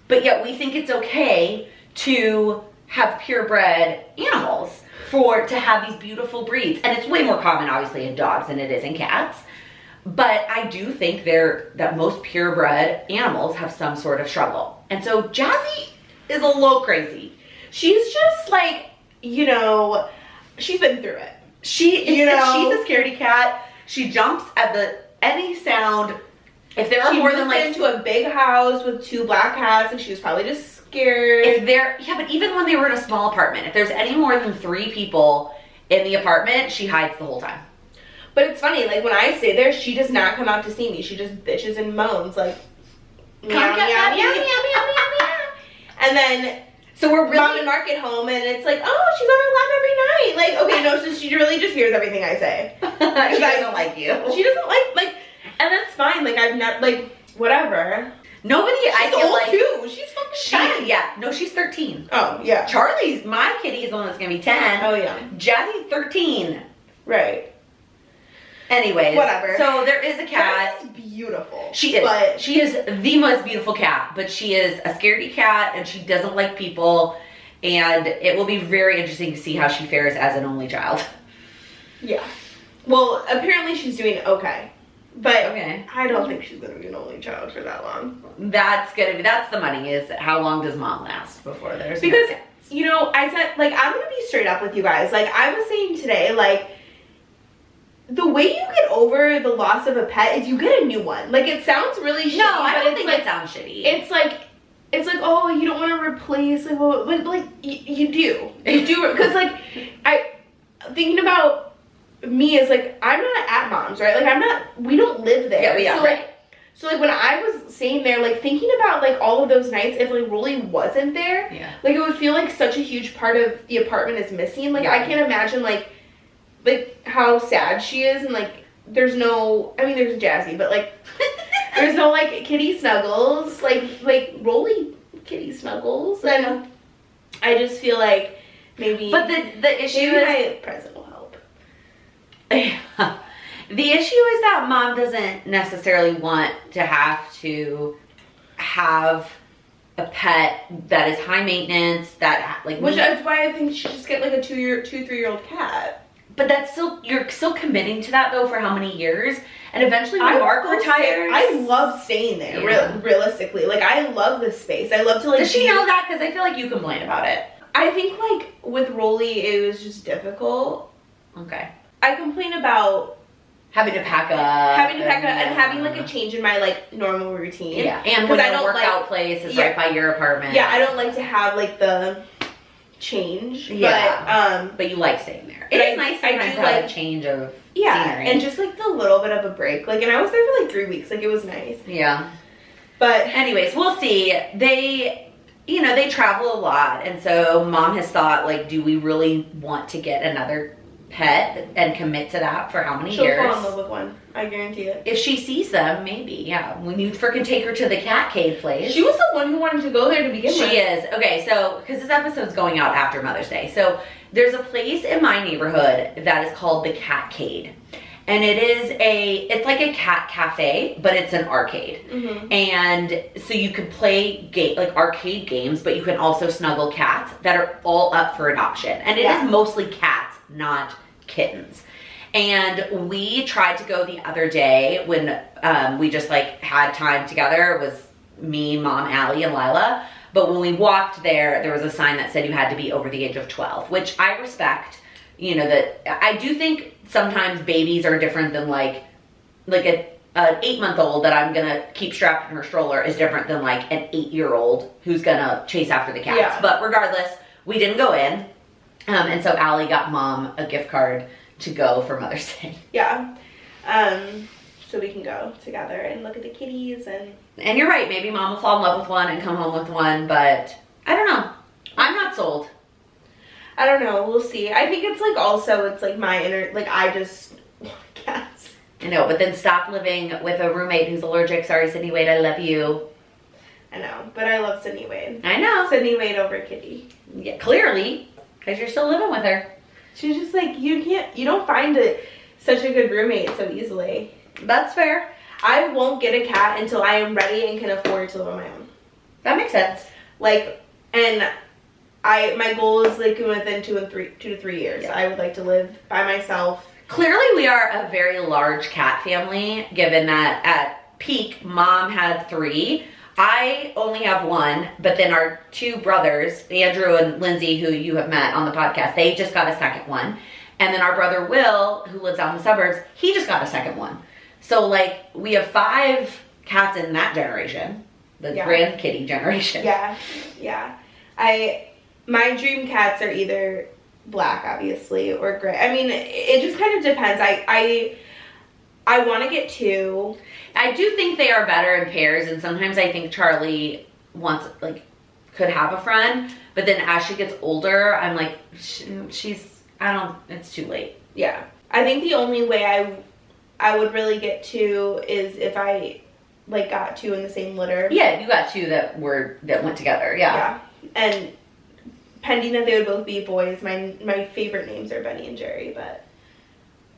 But yet we think it's okay to have purebred animals to have these beautiful breeds. And it's way more common, obviously, in dogs than it is in cats. But I do think that most purebred animals have some sort of struggle. And so Jazzy is a little crazy. She's just like, you know, she's been through it. She's a scaredy cat. She jumps at any sound. If there are more than like... into a big house with 2 black cats and she was probably just scared. But even when they were in a small apartment, if there's any more than 3 people in the apartment, she hides the whole time. But it's funny, like when I stay there, she does not come out to see me. She just bitches and moans like, meow, meow, meow, meow, meow, meow, meow. And then, so we're really... Mom and Mark get home and it's like, oh, she's on her lap every night. Like, okay, no, so she really just hears everything I say. She doesn't like you. She doesn't like, and that's fine. Like, I've not, like, whatever. Nobody, I feel old like... too. She's fucking 10. Yeah, no, she's 13. Oh, yeah. Charlie's, my kitty is the one that's gonna be 10. Oh, yeah. Jazzy's 13. Right. Anyways, whatever. So there is a cat. Jazzy's beautiful. She is. But she is the most beautiful cat, but she is a scaredy cat and she doesn't like people. And it will be very interesting to see how she fares as an only child. Yeah. Well, apparently she's doing okay. But okay. I don't think she's gonna be an only child for that long. That's the money, is how long does Mom last before there's because more cats? You know, I said, like, I'm gonna be straight up with you guys. Like, I was saying today, like, the way you get over the loss of a pet is you get a new one. Like, it sounds really shitty. No, I don't but think it sounds shitty. It's like, oh, you don't want to replace, like, well, but like, you do. You do, because, like, thinking about me is, like, I'm not at Mom's, right? Like, we don't live there. Yeah, we are, so, right. Like, so, like, when I was staying there, like, thinking about, like, all of those nights, if, like, Rolly wasn't there, yeah. Like, it would feel like such a huge part of the apartment is missing. Like, yeah. I can't imagine, like, how sad she is, and, like, there's no, I mean, there's Jazzy, but, like, there's no, like, kitty snuggles, like, Rolly kitty snuggles, and I just feel like maybe... But the issue is... my present will help. The issue is that mom doesn't necessarily want to have a pet that is high maintenance, which is why I think you should just get like a 3-year-old cat. But that's still, you're still committing to that though for how many years? And eventually when Mark retires. I love staying there, realistically. Like, I love this space. I love to like. Does she know that? Because I feel like you complain about it. I think like with Rolly, it was just difficult. Okay. I complain about having to pack up. And having like a change in my like normal routine. Yeah, and when the workout place is right by your apartment. Yeah, I don't like to have like the change. Yeah. But you like staying there. It's nice sometimes to have a change of scenery. And just like the little bit of a break. Like, and I was there for like 3 weeks. Like, it was nice. Yeah. But anyways, we'll see. They travel a lot, and so mom has thought, like, do we really want to get another pet and commit to that for how many years? She'll fall in love with one. I guarantee it. If she sees them, maybe, yeah. When you freaking take her to the cat cave place. She was the one who wanted to go there to begin with. She is. Okay, so, because this episode's going out after Mother's Day. So, there's a place in my neighborhood that is called the Catcade. And it's like a cat cafe, but it's an arcade. Mm-hmm. And so you could play like arcade games, but you can also snuggle cats that are all up for adoption. And it is mostly cats, not kittens. And we tried to go the other day when we just like had time together. It was me, Mom, Allie, and Lila. But when we walked there was a sign that said you had to be over the age of 12, which I respect. You know, that I do think sometimes babies are different than like an 8-month-old that I'm gonna keep strapped in her stroller is different than like an 8-year-old who's gonna chase after the cats. Yeah. But regardless, we didn't go in. And so Allie got mom a gift card to go for Mother's Day. Yeah. So we can go together and look at the kitties And you're right, maybe mom will fall in love with one and come home with one, but I don't know. I'm not sold. I don't know. We'll see. I think it's like also it's like my inner like I just want cats. I know, but then stop living with a roommate who's allergic. Sorry, Sydney Wade, I love you. I know, but I love Sydney Wade. I know. Sydney Wade over Kitty. Yeah, clearly, because you're still living with her. She's just like you don't find such a good roommate so easily. That's fair. I won't get a cat until I am ready and can afford to live on my own. That makes sense. Like, and my goal is like within 2 to 3 years. Yeah. I would like to live by myself. Clearly we are a very large cat family, given that at peak, mom had 3. I only have 1, but then our 2 brothers, Andrew and Lindsay, who you have met on the podcast, they just got a second one. And then our brother Will, who lives out in the suburbs, he just got a second one. So like we have 5 cats in that generation, the grand kitty generation. Yeah, yeah. My dream cats are either black, obviously, or gray. I mean, it just kind of depends. I want to get 2. I do think they are better in pairs, and sometimes I think Charlie could have a friend, but then as she gets older, I'm like, it's too late. Yeah. I think the only way I would really get 2 is if I like got 2 in the same litter. Yeah, you got 2 that went together. Yeah. And pending that they would both be boys, my favorite names are Benny and Jerry, but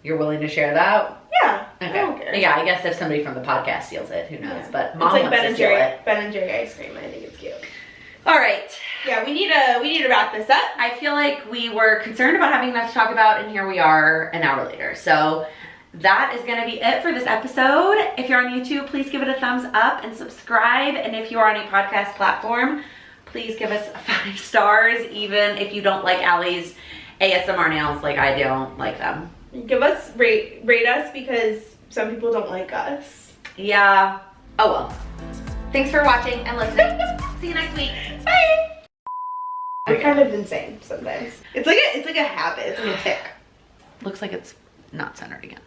you're willing to share that? Yeah. Okay. I don't care. Yeah, I guess if somebody from the podcast steals it, who knows? Yeah. But mom it's like wants Ben to and steal Jerry, it. Ben and Jerry ice cream. I think it's cute. All right. Yeah, we need to wrap this up. I feel like we were concerned about having enough to talk about, and here we are an hour later. So that is going to be it for this episode. If you're on YouTube, please give it a thumbs up and subscribe. And if you are on a podcast platform, please give us 5 stars, even if you don't like Allie's ASMR nails like I don't like them. Give us, rate us, because some people don't like us. Yeah. Oh well. Thanks for watching and listening. See you next week. Bye. We're kind of insane sometimes. It's like a habit. It's like a tick. Looks like it's not centered again.